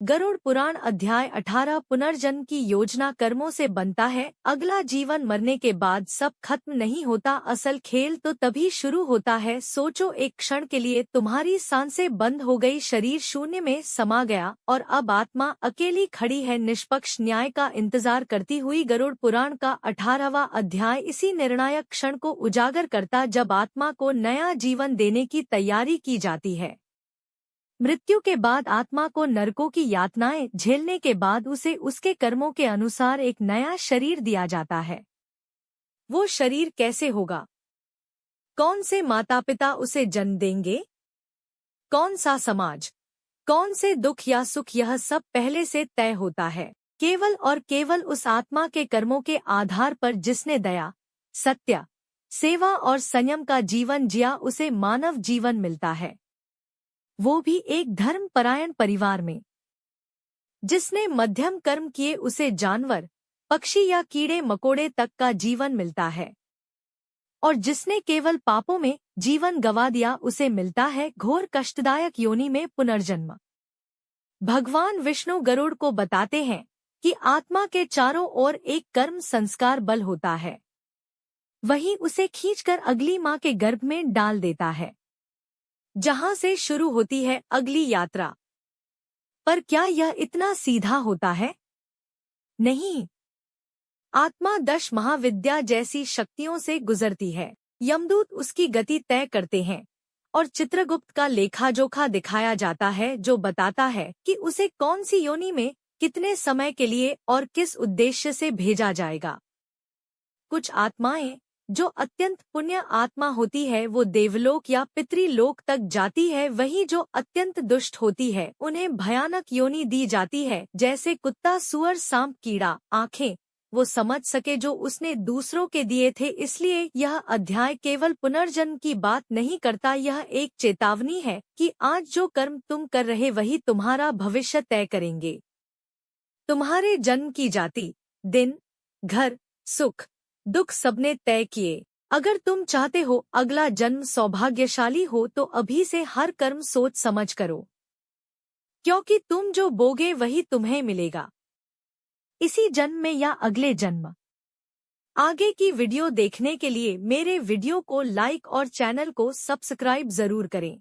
गरुड़ पुराण अध्याय 18 पुनर्जन्म की योजना कर्मों से बनता है। अगला जीवन मरने के बाद सब खत्म नहीं होता, असल खेल तो तभी शुरू होता है। सोचो, एक क्षण के लिए तुम्हारी सांसें बंद हो गई, शरीर शून्य में समा गया और अब आत्मा अकेली खड़ी है, निष्पक्ष न्याय का इंतजार करती हुई। गरुड़ पुराण का 18वां अध्याय इसी निर्णायक क्षण को उजागर करता जब आत्मा को नया जीवन देने की तैयारी की जाती है। मृत्यु के बाद आत्मा को नरकों की यातनाएं झेलने के बाद उसे उसके कर्मों के अनुसार एक नया शरीर दिया जाता है। वो शरीर कैसे होगा? कौन से माता पिता उसे जन्म देंगे? कौन सा समाज? कौन से दुख या सुख? यह सब पहले से तय होता है, केवल और केवल उस आत्मा के कर्मों के आधार पर जिसने दया, सत्य, सेवा और संयम का जीवन जिया, उसे मानव जीवन मिलता है। वो भी एक धर्मपरायण परिवार में। जिसने मध्यम कर्म किए उसे जानवर, पक्षी या कीड़े मकोड़े तक का जीवन मिलता है, और जिसने केवल पापों में जीवन गंवा दिया उसे मिलता है घोर कष्टदायक योनि में पुनर्जन्म। भगवान विष्णु गरुड़ को बताते हैं कि आत्मा के चारों ओर एक कर्म संस्कार बल होता है, वही उसे खींचकर अगली माँ के गर्भ में डाल देता है, जहां से शुरू होती है अगली यात्रा। पर क्या यह इतना सीधा होता है? नहीं। आत्मा 10 महाविद्या जैसी शक्तियों से गुजरती है। यमदूत उसकी गति तय करते हैं और चित्रगुप्त का लेखा जोखा दिखाया जाता है, जो बताता है कि उसे कौन सी योनि में कितने समय के लिए और किस उद्देश्य से भेजा जाएगा। कुछ आत्माएं जो अत्यंत पुण्य आत्मा होती है वो देवलोक या पितृलोक तक जाती है, वही जो अत्यंत दुष्ट होती है उन्हें भयानक योनि दी जाती है, जैसे कुत्ता, सुअर, सांप, कीड़ा। आंखें वो समझ सके जो उसने दूसरों के दिए थे। इसलिए यह अध्याय केवल पुनर्जन्म की बात नहीं करता, यह एक चेतावनी है कि आज जो कर्म तुम कर रहे वही तुम्हारा भविष्य तय करेंगे। तुम्हारे जन्म की जाति, दिन, घर, सुख दुख सबने तय किए। अगर तुम चाहते हो अगला जन्म सौभाग्यशाली हो तो अभी से हर कर्म सोच समझ करो, क्योंकि तुम जो बोगे वही तुम्हें मिलेगा, इसी जन्म में या अगले जन्म। आगे की वीडियो देखने के लिए मेरे वीडियो को लाइक और चैनल को सब्सक्राइब जरूर करें।